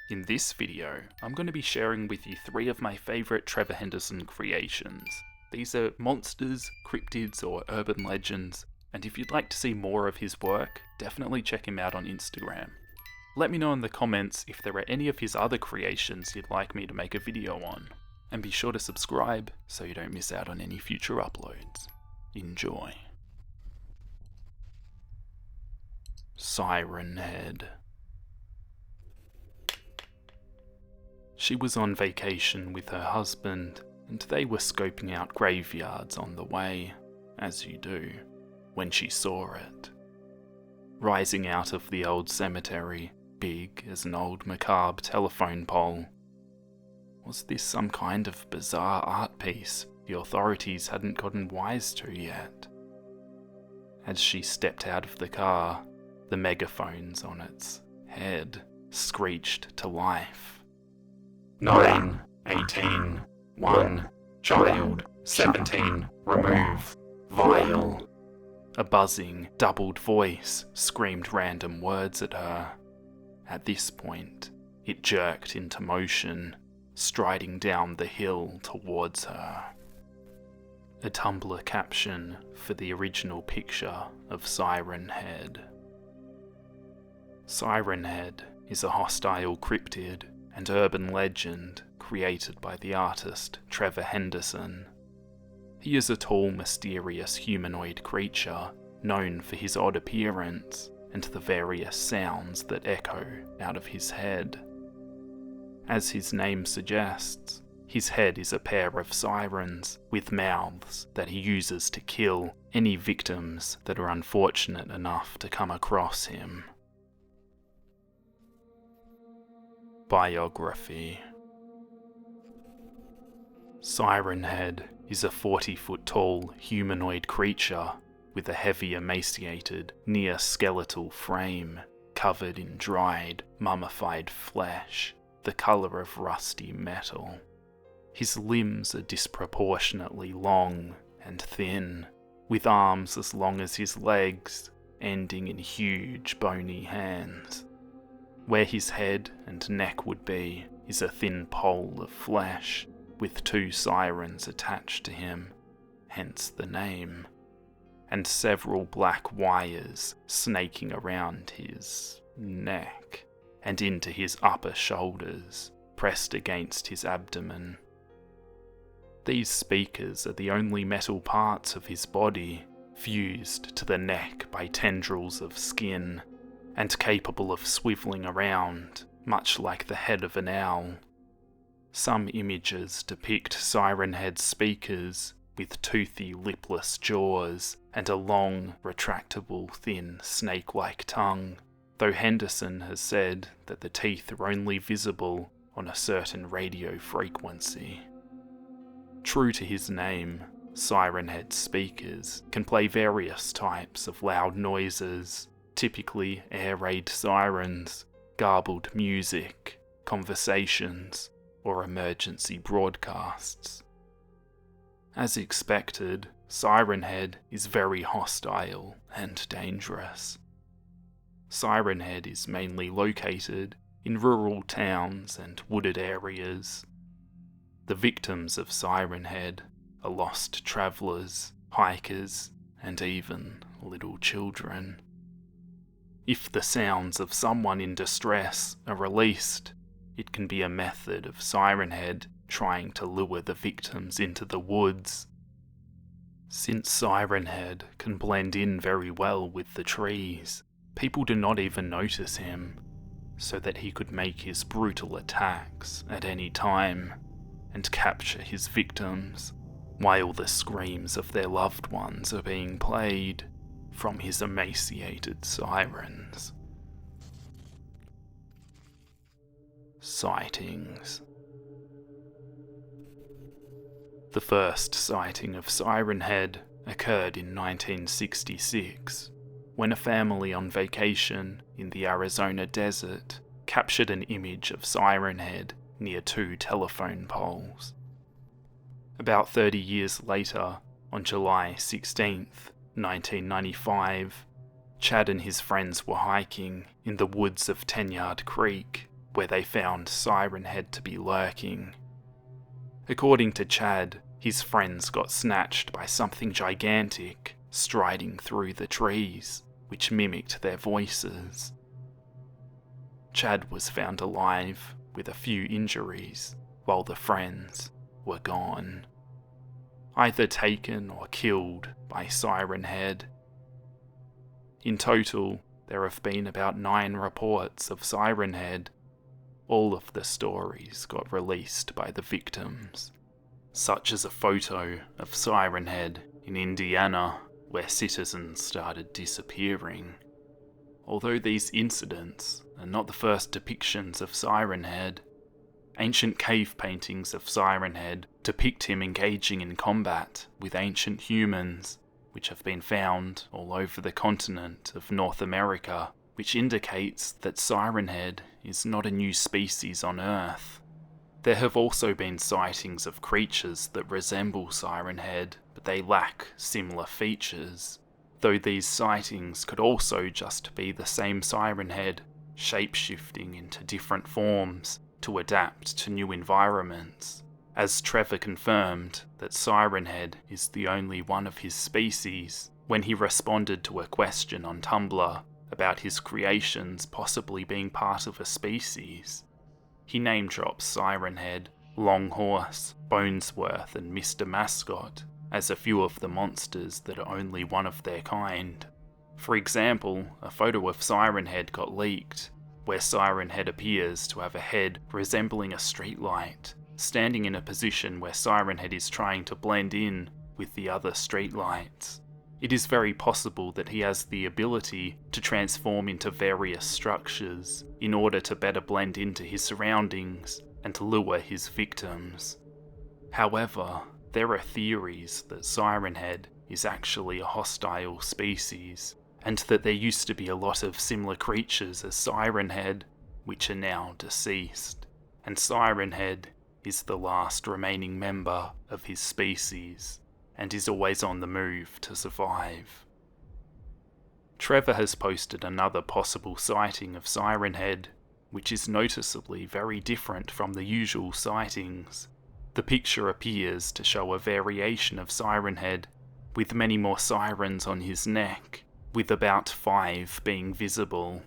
In this video, I'm going to be sharing with you 3 of my favourite Trevor Henderson creations. These are monsters, cryptids or urban legends, and if you'd like to see more of his work, definitely check him out on Instagram. Let me know in the comments if there are any of his other creations you'd like me to make a video on, and be sure to subscribe so you don't miss out on any future uploads. Enjoy. Siren Head. She was on vacation with her husband, and they were scoping out graveyards on the way, as you do, when she saw it. Rising out of the old cemetery, big as an old macabre telephone pole. Was this some kind of bizarre art piece the authorities hadn't gotten wise to yet? As she stepped out of the car, the megaphones on its head screeched to life. 9, 18, 1, child, 17, remove, vile. A buzzing, doubled voice screamed random words at her. At this point, it jerked into motion, striding down the hill towards her. A Tumblr caption for the original picture of Siren Head. Siren Head is a hostile cryptid and urban legend created by the artist Trevor Henderson. He is a tall, mysterious humanoid creature known for his odd appearance and the various sounds that echo out of his head. As his name suggests, his head is a pair of sirens with mouths that he uses to kill any victims that are unfortunate enough to come across him. Biography. Siren Head is a 40-foot-tall humanoid creature with a heavy, emaciated, near-skeletal frame covered in dried, mummified flesh, the colour of rusty metal. His limbs are disproportionately long and thin, with arms as long as his legs, ending in huge, bony hands. Where his head and neck would be is a thin pole of flesh, with 2 sirens attached to him, hence the name, and several black wires snaking around his neck and into his upper shoulders, pressed against his abdomen. These speakers are the only metal parts of his body, fused to the neck by tendrils of skin, and capable of swivelling around, much like the head of an owl. Some images depict Siren Head speakers with toothy, lipless jaws and a long, retractable, thin, snake-like tongue, though Henderson has said that the teeth are only visible on a certain radio frequency. True to his name, Siren Head speakers can play various types of loud noises, typically air raid sirens, garbled music, conversations, or emergency broadcasts. As expected, Siren Head is very hostile and dangerous. Siren Head is mainly located in rural towns and wooded areas. The victims of Siren Head are lost travellers, hikers, and even little children. If the sounds of someone in distress are released, it can be a method of Siren Head trying to lure the victims into the woods. Since Siren Head can blend in very well with the trees, people do not even notice him, so that he could make his brutal attacks at any time and capture his victims, while the screams of their loved ones are being played from his emaciated sirens. Sightings. The first sighting of Siren Head occurred in 1966, when a family on vacation in the Arizona desert captured an image of Siren Head near 2 telephone poles. About 30 years later, on July 16th, 1995, Chad and his friends were hiking in the woods of 10 Yard Creek where they found Siren Head to be lurking. According to Chad, his friends got snatched by something gigantic striding through the trees, which mimicked their voices. Chad was found alive with a few injuries, while the friends were gone, either taken or killed by Siren Head. In total, there have been about 9 reports of Siren Head. All of the stories got released by the victims, such as a photo of Siren Head in Indiana, where citizens started disappearing. Although these incidents are not the first depictions of Siren Head, ancient cave paintings of Siren Head depict him engaging in combat with ancient humans, which have been found all over the continent of North America, which indicates that Siren Head is not a new species on Earth. There have also been sightings of creatures that resemble Siren Head, but they lack similar features, though these sightings could also just be the same Siren Head, shape-shifting into different forms to adapt to new environments, as Trevor confirmed that Siren Head is the only one of his species when he responded to a question on Tumblr about his creations possibly being part of a species. He name-drops Siren Head, Long Horse, Bonesworth and Mr. Mascot as a few of the monsters that are only one of their kind. For example, a photo of Siren Head got leaked, where Siren Head appears to have a head resembling a streetlight, standing in a position where Siren Head is trying to blend in with the other streetlights. It is very possible that he has the ability to transform into various structures in order to better blend into his surroundings and to lure his victims. However, there are theories that Siren Head is actually a hostile species, and that there used to be a lot of similar creatures as Siren Head, which are now deceased, and Siren Head is the last remaining member of his species, and is always on the move to survive. Trevor has posted another possible sighting of Siren Head, which is noticeably very different from the usual sightings. The picture appears to show a variation of Siren Head, with many more sirens on his neck, with about 5 being visible.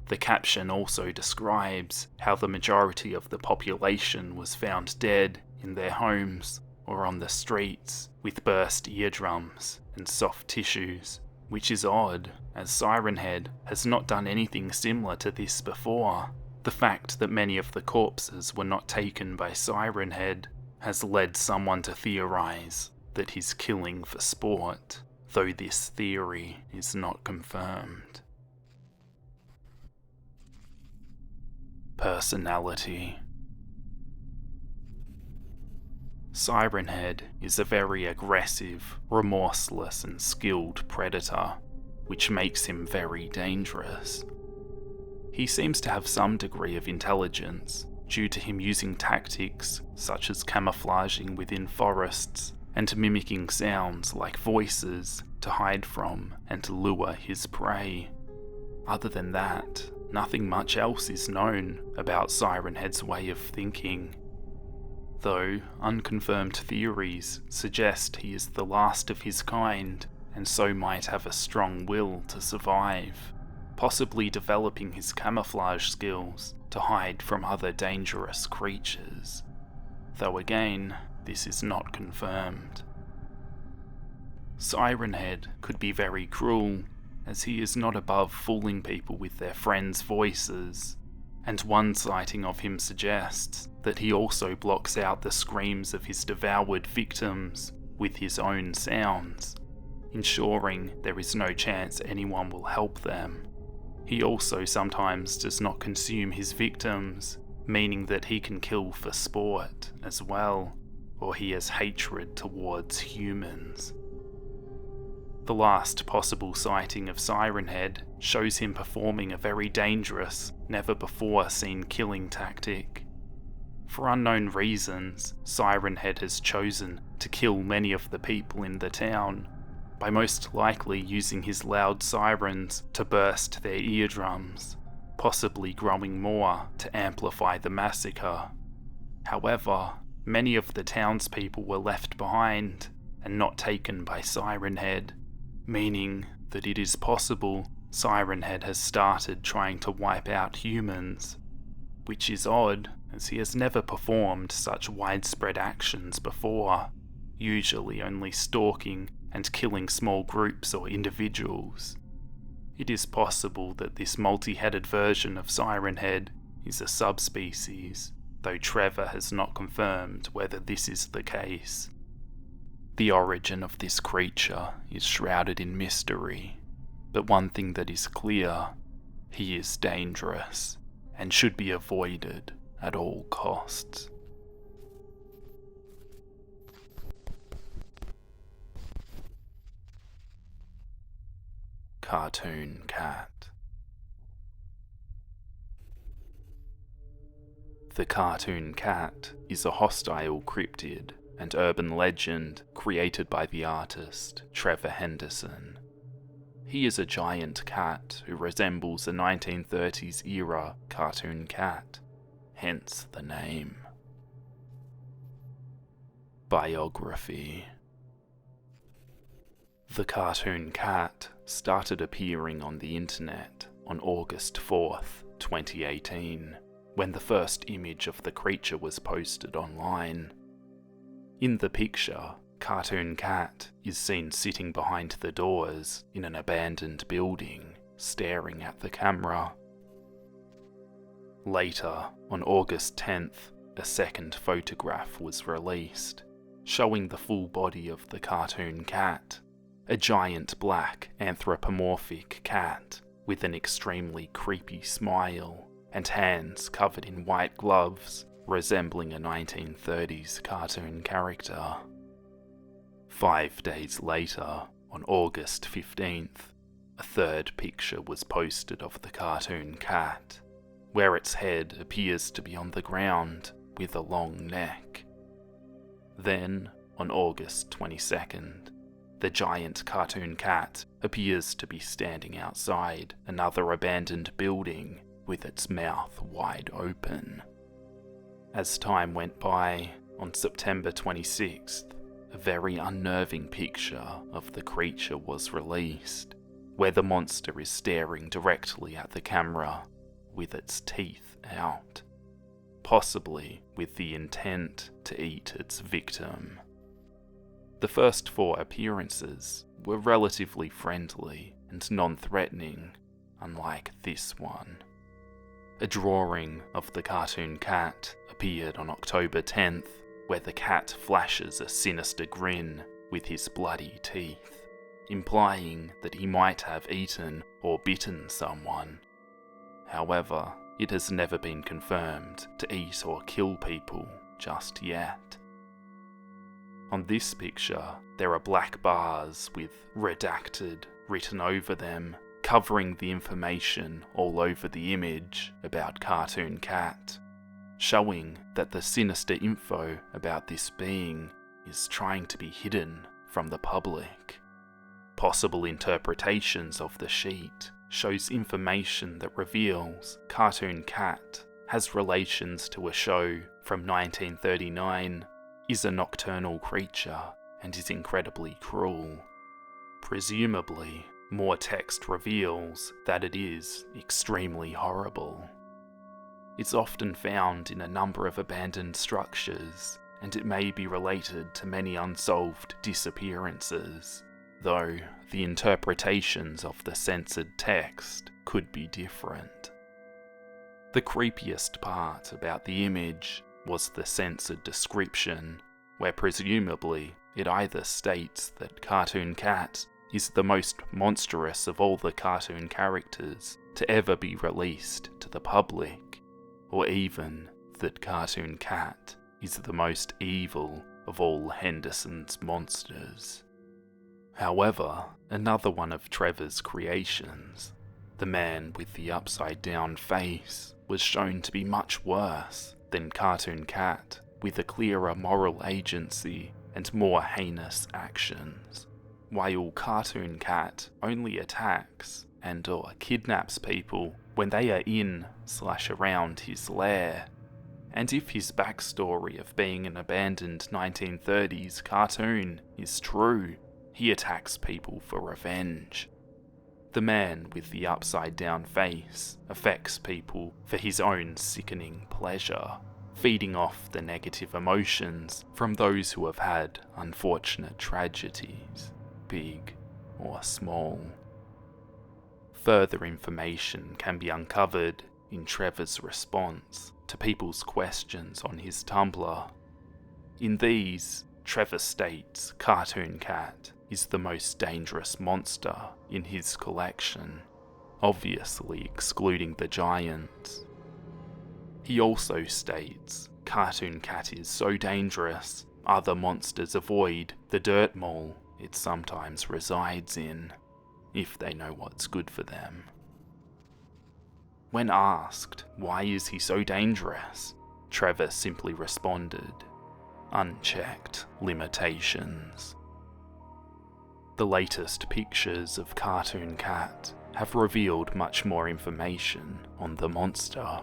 The caption also describes how the majority of the population was found dead in their homes or on the streets, with burst eardrums and soft tissues, which is odd, as Siren Head has not done anything similar to this before. The fact that many of the corpses were not taken by Siren Head has led someone to theorize that he's killing for sport, though this theory is not confirmed. Personality. Siren Head is a very aggressive, remorseless and skilled predator, which makes him very dangerous. He seems to have some degree of intelligence, due to him using tactics such as camouflaging within forests and mimicking sounds like voices to hide from and to lure his prey. Other than that, nothing much else is known about Siren Head's way of thinking, though unconfirmed theories suggest he is the last of his kind and so might have a strong will to survive, possibly developing his camouflage skills to hide from other dangerous creatures, though again, this is not confirmed. Siren Head could be very cruel, as he is not above fooling people with their friends' voices, and one sighting of him suggests that he also blocks out the screams of his devoured victims with his own sounds, ensuring there is no chance anyone will help them. He also sometimes does not consume his victims, meaning that he can kill for sport as well, or he has hatred towards humans. The last possible sighting of Siren Head shows him performing a very dangerous, never-before-seen killing tactic. For unknown reasons, Siren Head has chosen to kill many of the people in the town, by most likely using his loud sirens to burst their eardrums. possibly growing more to amplify the massacre. However, many of the townspeople were left behind and not taken by Siren Head, meaning that it is possible Siren Head has started trying to wipe out humans, which is odd as he has never performed such widespread actions before, usually only stalking and killing small groups or individuals. It is possible that this multi-headed version of Siren Head is a subspecies, though Trevor has not confirmed whether this is the case. The origin of this creature is shrouded in mystery, but one thing that is clear, he is dangerous and should be avoided at all costs. Cartoon Cat. The cartoon cat is a hostile cryptid and urban legend created by the artist Trevor Henderson. He is a giant cat who resembles a 1930s era cartoon cat, hence the name. Biography. The cartoon cat started appearing on the internet on August 4th, 2018, when the first image of the creature was posted online. In the picture, Cartoon Cat is seen sitting behind the doors in an abandoned building, staring at the camera. Later, on August 10th, a second photograph was released, showing the full body of the cartoon cat, a giant black anthropomorphic cat with an extremely creepy smile and hands covered in white gloves, resembling a 1930s cartoon character. 5 days later, on August 15th, a third picture was posted of the cartoon cat, where its head appears to be on the ground with a long neck. Then, on August 22nd, the giant cartoon cat appears to be standing outside another abandoned building with its mouth wide open. As time went by, on September 26th, a very unnerving picture of the creature was released, where the monster is staring directly at the camera with its teeth out, possibly with the intent to eat its victim. The first 4 appearances were relatively friendly and non-threatening, unlike this one. A drawing of the cartoon cat appeared on October 10th, where the cat flashes a sinister grin with his bloody teeth, implying that he might have eaten or bitten someone. However, it has never been confirmed to eat or kill people just yet. On this picture, there are black bars with redacted written over them, covering the information all over the image about Cartoon Cat, showing that the sinister info about this being is trying to be hidden from the public. Possible interpretations of the sheet shows information that reveals Cartoon Cat has relations to a show from 1939, is a nocturnal creature, and is incredibly cruel. Presumably, more text reveals that it is extremely horrible. It's often found in a number of abandoned structures, and it may be related to many unsolved disappearances, though the interpretations of the censored text could be different. The creepiest part about the image was the censored description, where presumably it either states that Cartoon Cat is the most monstrous of all the cartoon characters to ever be released to the public, or even that Cartoon Cat is the most evil of all Henderson's monsters. However, another one of Trevor's creations, the man with the upside-down face, was shown to be much worse than Cartoon Cat, with a clearer moral agency and more heinous actions. While Cartoon Cat only attacks and/or kidnaps people when they are in/around his lair. And if his backstory of being an abandoned 1930s cartoon is true, he attacks people for revenge. The man with the upside-down face affects people for his own sickening pleasure, feeding off the negative emotions from those who have had unfortunate tragedies, big or small. Further information can be uncovered in Trevor's response to people's questions on his Tumblr. In these, Trevor states Cartoon Cat is the most dangerous monster in his collection, obviously excluding the giants. He also states Cartoon Cat is so dangerous, other monsters avoid the dirt mole it sometimes resides in, if they know what's good for them. When asked why is he so dangerous, Trevor simply responded, unchecked limitations. The latest pictures of Cartoon Cat have revealed much more information on the monster.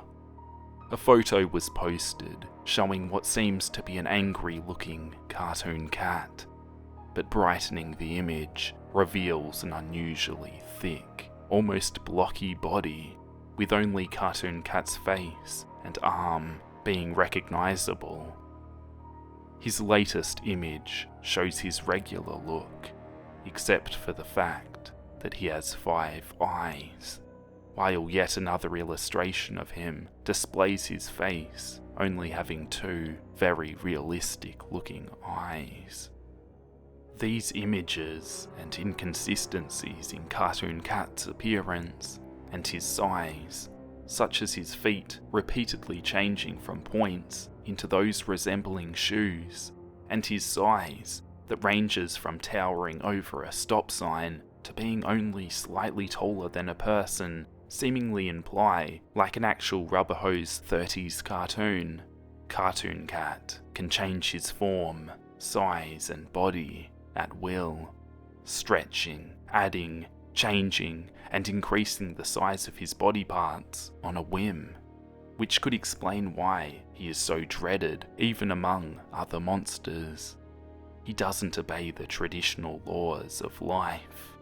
A photo was posted showing what seems to be an angry-looking cartoon cat, but brightening the image reveals an unusually thick, almost blocky body, with only Cartoon Cat's face and arm being recognisable. His latest image shows his regular look, except for the fact that he has 5 eyes, while yet another illustration of him displays his face only having 2 very realistic-looking eyes. These images and inconsistencies in Cartoon Cat's appearance and his size, such as his feet repeatedly changing from points into those resembling shoes, and his size that ranges from towering over a stop sign to being only slightly taller than a person, seemingly imply, like an actual rubber hose 30s cartoon, Cartoon Cat can change his form, size and body at will, stretching, adding, changing and increasing the size of his body parts on a whim, which could explain why he is so dreaded even among other monsters. He doesn't obey the traditional laws of life.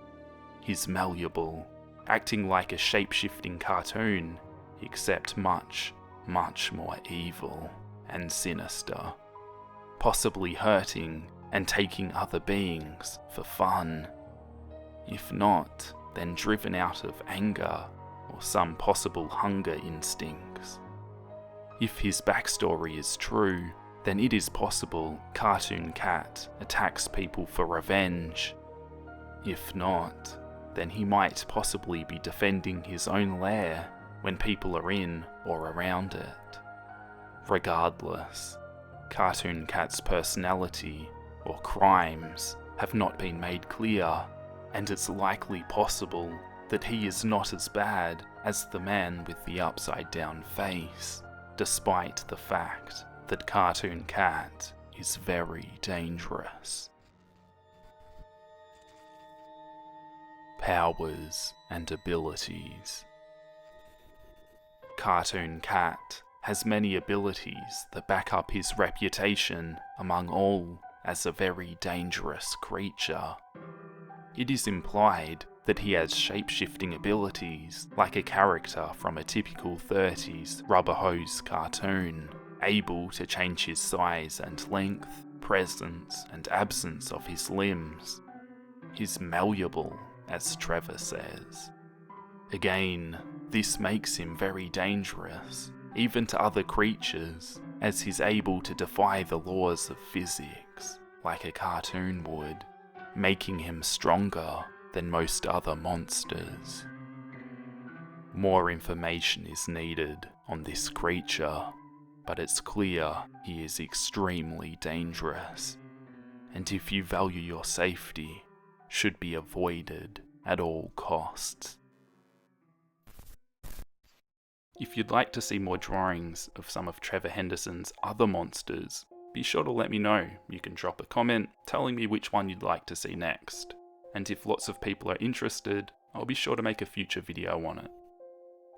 He's malleable, acting like a shape-shifting cartoon, except much, much more evil and sinister, possibly hurting and taking other beings for fun. If not, then driven out of anger or some possible hunger instincts. If his backstory is true, then it is possible Cartoon Cat attacks people for revenge. If not, then he might possibly be defending his own lair when people are in or around it. Regardless, Cartoon Cat's personality or crimes have not been made clear, and it's likely possible that he is not as bad as the man with the upside-down face, despite the fact that Cartoon Cat is very dangerous. Powers and abilities. Cartoon Cat has many abilities that back up his reputation among all as a very dangerous creature. It is implied that he has shape-shifting abilities like a character from a typical 30s rubber hose cartoon, able to change his size and length, presence and absence of his limbs. He's malleable, as Trevor says. Again, this makes him very dangerous, even to other creatures, as he's able to defy the laws of physics, like a cartoon would, making him stronger than most other monsters. More information is needed on this creature, but it's clear he is extremely dangerous, and if you value your safety, should be avoided at all costs. If you'd like to see more drawings of some of Trevor Henderson's other monsters, be sure to let me know. You can drop a comment telling me which one you'd like to see next, and if lots of people are interested, I'll be sure to make a future video on it.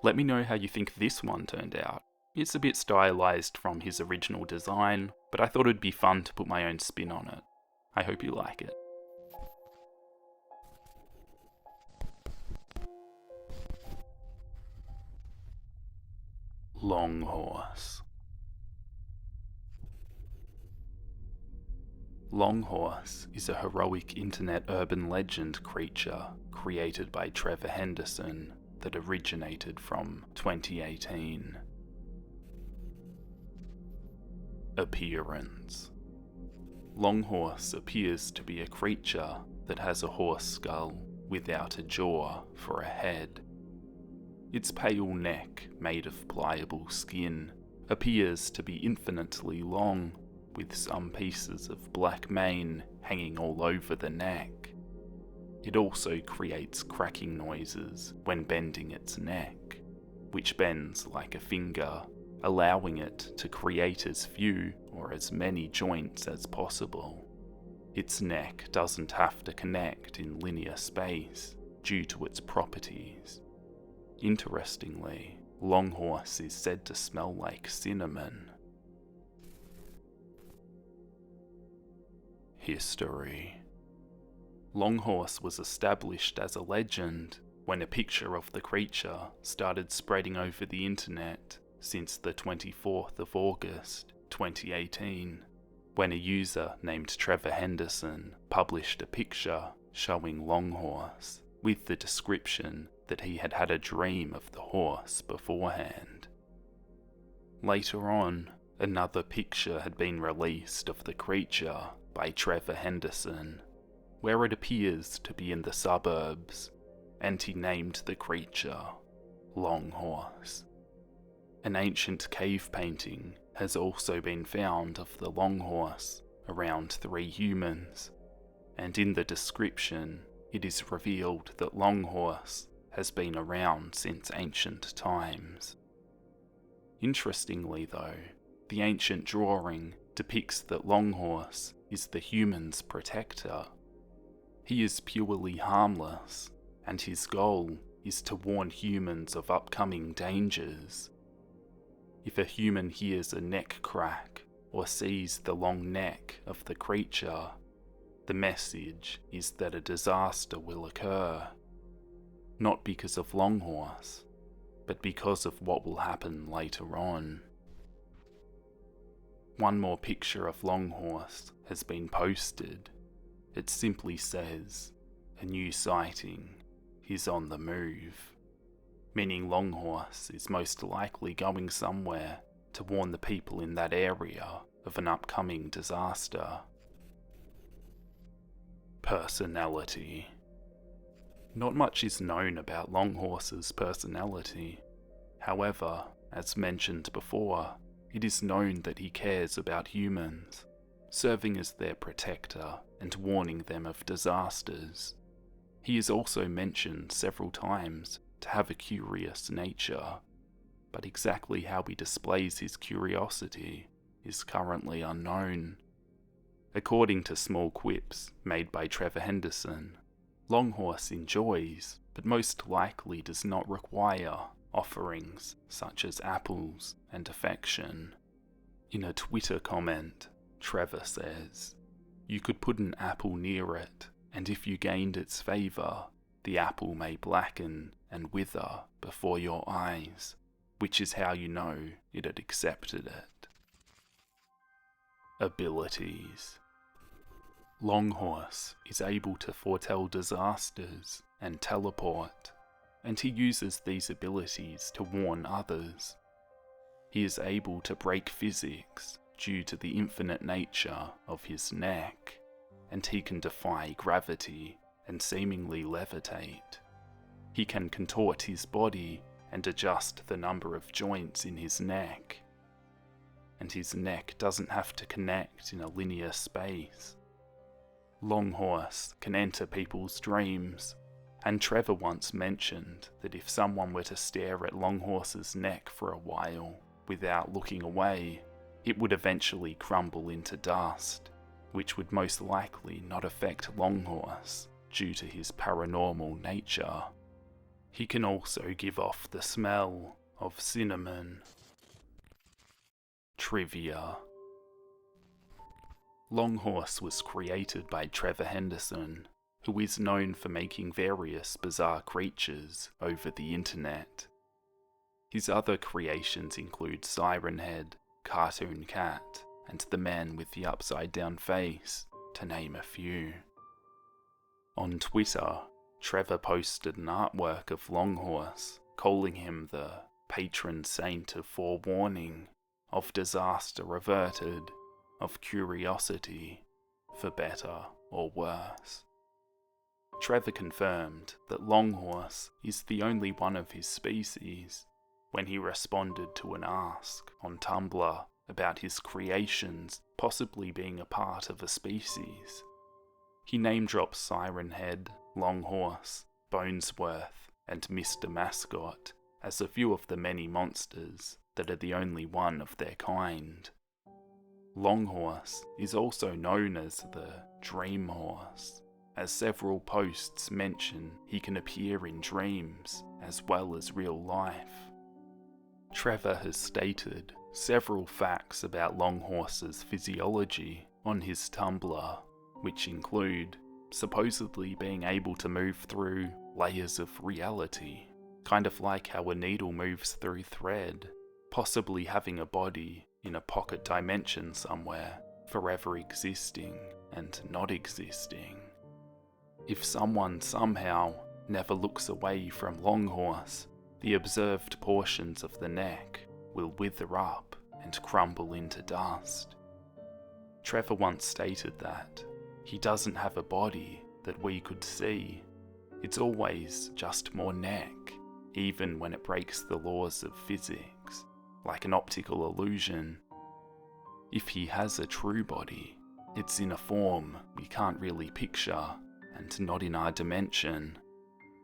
Let me know how you think this one turned out. It's a bit stylized from his original design, but I thought it'd be fun to put my own spin on it. I hope you like it. Long Horse. Long Horse is a heroic internet urban legend creature created by Trevor Henderson that originated from 2018. Appearance. Long Horse appears to be a creature that has a horse skull without a jaw for a head. Its pale neck, made of pliable skin, appears to be infinitely long, with some pieces of black mane hanging all over the neck. It also creates cracking noises when bending its neck, which bends like a finger, allowing it to create as few or as many joints as possible. Its neck doesn't have to connect in linear space due to its properties. Interestingly, Long Horse is said to smell like cinnamon. History. Long Horse was established as a legend when a picture of the creature started spreading over the internet since the 24th of August 2018, when a user named Trevor Henderson published a picture showing Long Horse with the description that he had had a dream of the horse beforehand. Later on, another picture had been released of the creature by Trevor Henderson, where it appears to be in the suburbs, and he named the creature Long Horse. An ancient cave painting has also been found of the Long Horse around 3 humans, and in the description it is revealed that Long Horse has been around since ancient times. Interestingly though, the ancient drawing depicts that Long Horse is the human's protector. He is purely harmless, and his goal is to warn humans of upcoming dangers. If a human hears a neck crack or sees the long neck of the creature, the message is that a disaster will occur. Not because of Long Horse, but because of what will happen later on. One more picture of Long Horse has been posted. It simply says, "A new sighting, he's on the move," meaning Long Horse is most likely going somewhere to warn the people in that area of an upcoming disaster. Personality. Not much is known about Long Horse's personality. However, as mentioned before, it is known that he cares about humans, serving as their protector and warning them of disasters. He is also mentioned several times to have a curious nature, but exactly how he displays his curiosity is currently unknown. According to small quips made by Trevor Henderson, Long Horse enjoys, but most likely does not require, offerings such as apples and affection. In a Twitter comment, Trevor says, "You could put an apple near it, and if you gained its favour, the apple may blacken and wither before your eyes, which is how you know it had accepted it." Abilities. Long Horse is able to foretell disasters and teleport, and he uses these abilities to warn others. He is able to break physics due to the infinite nature of his neck, and he can defy gravity and seemingly levitate. He can contort his body and adjust the number of joints in his neck, and his neck doesn't have to connect in a linear space. Long Horse can enter people's dreams, and Trevor once mentioned that if someone were to stare at Long Horse's neck for a while without looking away, it would eventually crumble into dust, which would most likely not affect Long Horse due to his paranormal nature. He can also give off the smell of cinnamon. Trivia. Longhorse was created by Trevor Henderson, who is known for making various bizarre creatures over the internet. His other creations include Siren Head, Cartoon Cat, and the man with the upside down face, to name a few. On Twitter, Trevor posted an artwork of Longhorse, calling him the patron saint of forewarning, of disaster averted, of curiosity, for better or worse. Trevor confirmed that Longhorse is the only one of his species when he responded to an ask on Tumblr about his creations possibly being a part of a species. He name-drops Siren Head, Longhorse, Bonesworth, and Mr. Mascot as a few of the many monsters that are the only one of their kind. Longhorse is also known as the Dream Horse, as several posts mention he can appear in dreams as well as real life. Trevor has stated several facts about Longhorse's physiology on his Tumblr, which include supposedly being able to move through layers of reality, kind of like how a needle moves through thread, possibly having a body in a pocket dimension somewhere, forever existing and not existing. If someone somehow never looks away from Longhorse, the observed portions of the neck will wither up and crumble into dust. Trevor once stated that he doesn't have a body that we could see. It's always just more neck, even when it breaks the laws of physics, like an optical illusion. If he has a true body, it's in a form we can't really picture, and not in our dimension.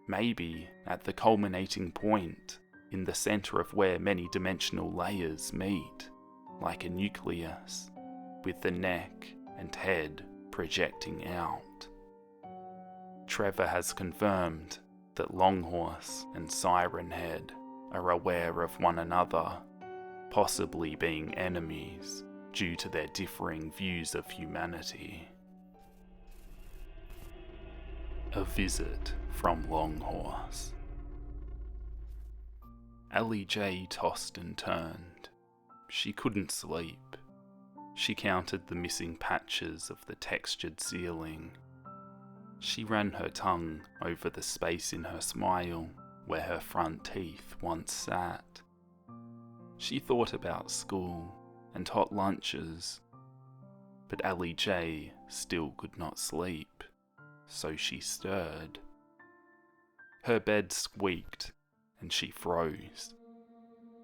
Maybe at the culminating point, in the center of where many dimensional layers meet, like a nucleus, with the neck and head projecting out. Trevor has confirmed that Longhorse and Siren Head are aware of one another, possibly being enemies due to their differing views of humanity. A visit from Longhorse. Ellie J tossed and turned. She couldn't sleep. She counted the missing patches of the textured ceiling. She ran her tongue over the space in her smile where her front teeth once sat. She thought about school and hot lunches, but Ellie J still could not sleep, so she stirred. Her bed squeaked and she froze.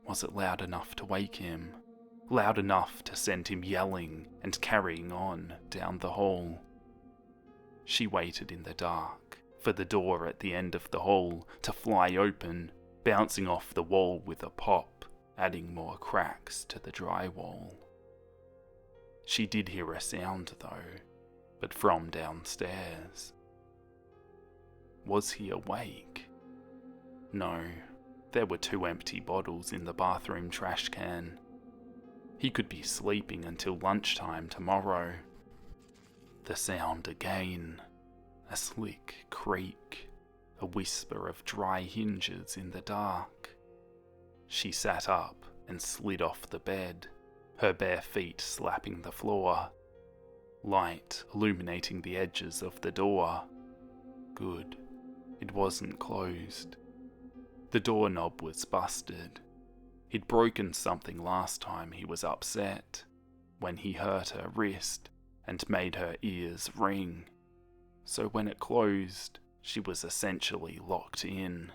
Was it loud enough to wake him? Loud enough to send him yelling and carrying on down the hall? She waited in the dark for the door at the end of the hall to fly open, bouncing off the wall with a pop, adding more cracks to the drywall. She did hear a sound though, but from downstairs. Was he awake? No, there were 2 empty bottles in the bathroom trash can. He could be sleeping until lunchtime tomorrow. The sound again. A slick creak. A whisper of dry hinges in the dark. She sat up and slid off the bed, her bare feet slapping the floor. Light illuminating the edges of the door. Good. It wasn't closed. The doorknob was busted. He'd broken something last time he was upset, when he hurt her wrist and made her ears ring. So when it closed, she was essentially locked in.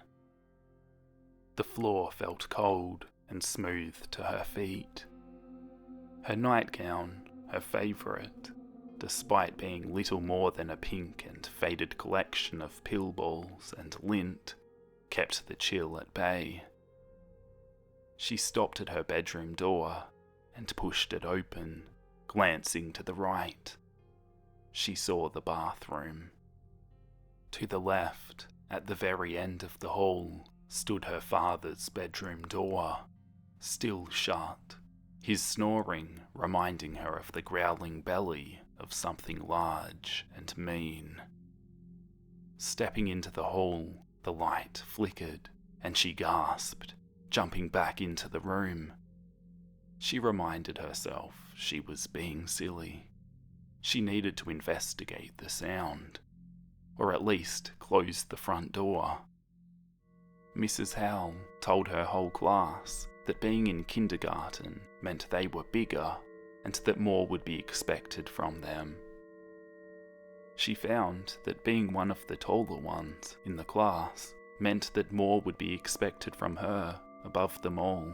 The floor felt cold and smooth to her feet. Her nightgown, her favourite, despite being little more than a pink and faded collection of pill balls and lint, kept the chill at bay. She stopped at her bedroom door and pushed it open, glancing to the right. She saw the bathroom. To the left, At the very end of the hall stood her father's bedroom door, still shut, his snoring reminding her of the growling belly of something large and mean. Stepping into the hall, the light flickered, and she gasped, jumping back into the room. She reminded herself she was being silly. She needed to investigate the sound, or at least close the front door. Mrs. Howell told her whole class that being in kindergarten meant they were bigger and that more would be expected from them. She found that being one of the taller ones in the class meant that more would be expected from her above them all.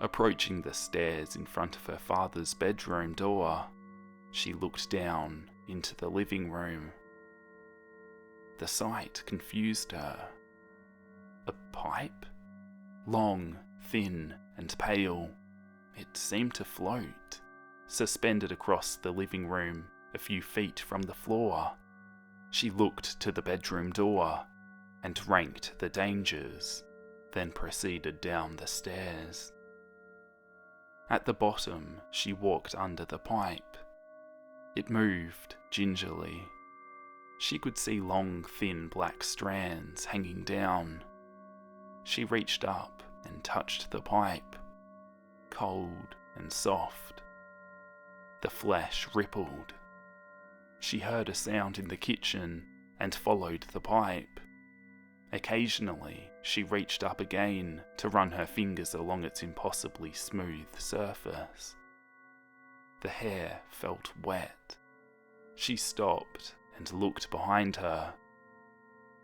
Approaching the stairs in front of her father's bedroom door, she looked down into the living room. The sight confused her. A pipe? Long, thin, and pale. It seemed to float, suspended across the living room a few feet from the floor. She looked to the bedroom door and ranked the dangers, then proceeded down the stairs. At the bottom, she walked under the pipe. It moved gingerly. She could see long, thin black strands hanging down. She reached up and touched the pipe, cold and soft. The flesh rippled. She heard a sound in the kitchen and followed the pipe. Occasionally, she reached up again to run her fingers along its impossibly smooth surface. The hair felt wet. She stopped and looked behind her.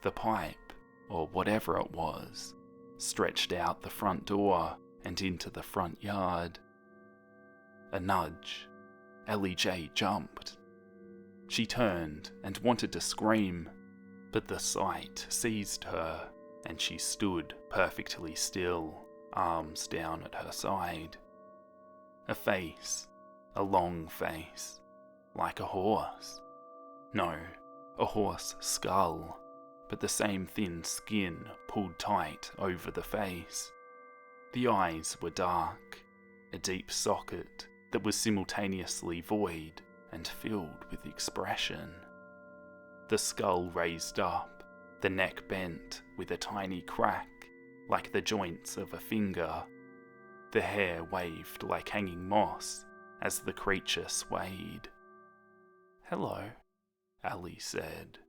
The pipe, or whatever it was, stretched out the front door and into the front yard. A nudge. Ellie J jumped. She turned and wanted to scream, but the sight seized her, and she stood perfectly still, arms down at her side. A face, a long face, like a horse. No, a horse skull, but the same thin skin pulled tight over the face. The eyes were dark, a deep socket that was simultaneously void and filled with expression. The skull raised up, the neck bent with a tiny crack, like the joints of a finger. The hair waved like hanging moss as the creature swayed. "Hello," Ali said.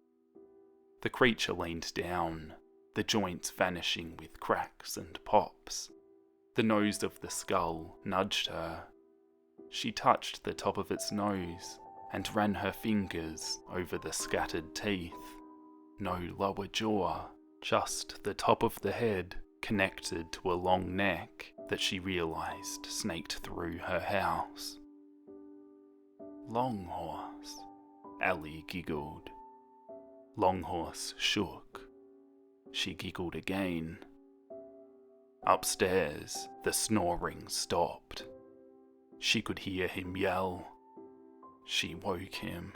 The creature leaned down, the joints vanishing with cracks and pops. The nose of the skull nudged her. She touched the top of its nose and ran her fingers over the scattered teeth. No lower jaw, just the top of the head connected to a long neck that she realised snaked through her house. "Longhorse," Ali giggled. Longhorse shook. She giggled again. Upstairs, the snoring stopped. She could hear him yell. She woke him.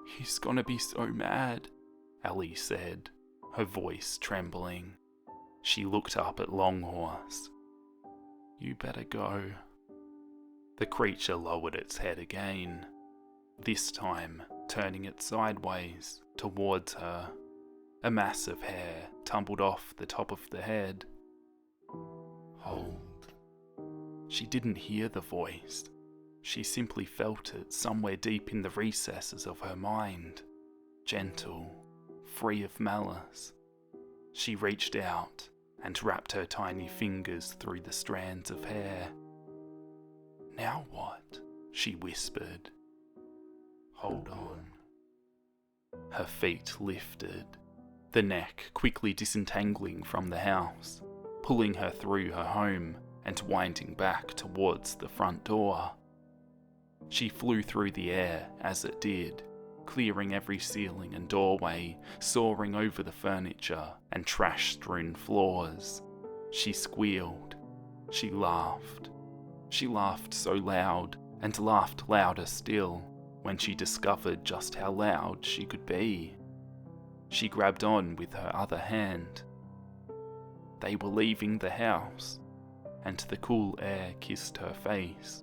"He's gonna be so mad," Ali said, her voice trembling. She looked up at Longhorse. "You better go." The creature lowered its head again, this time turning it sideways towards her. A mass of hair tumbled off the top of the head. Hold. She didn't hear the voice. She simply felt it somewhere deep in the recesses of her mind. Gentle, free of malice. She reached out and wrapped her tiny fingers through the strands of hair. "Now what?" she whispered. "Hold on." Her feet lifted, the neck quickly disentangling from the house, pulling her through her home and winding back towards the front door. She flew through the air as it did, clearing every ceiling and doorway, soaring over the furniture and trash-strewn floors. She squealed. She laughed. She laughed so loud, and laughed louder still, when she discovered just how loud she could be. She grabbed on with her other hand. They were leaving the house, and the cool air kissed her face,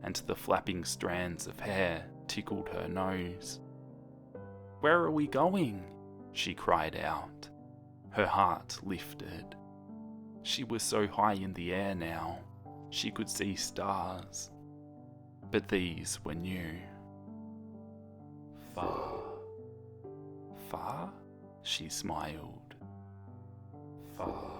and the flapping strands of hair tickled her nose. "Where are we going?" she cried out. Her heart lifted. She was so high in the air now, she could see stars. But these were new. "Far, far?" she smiled. "Far."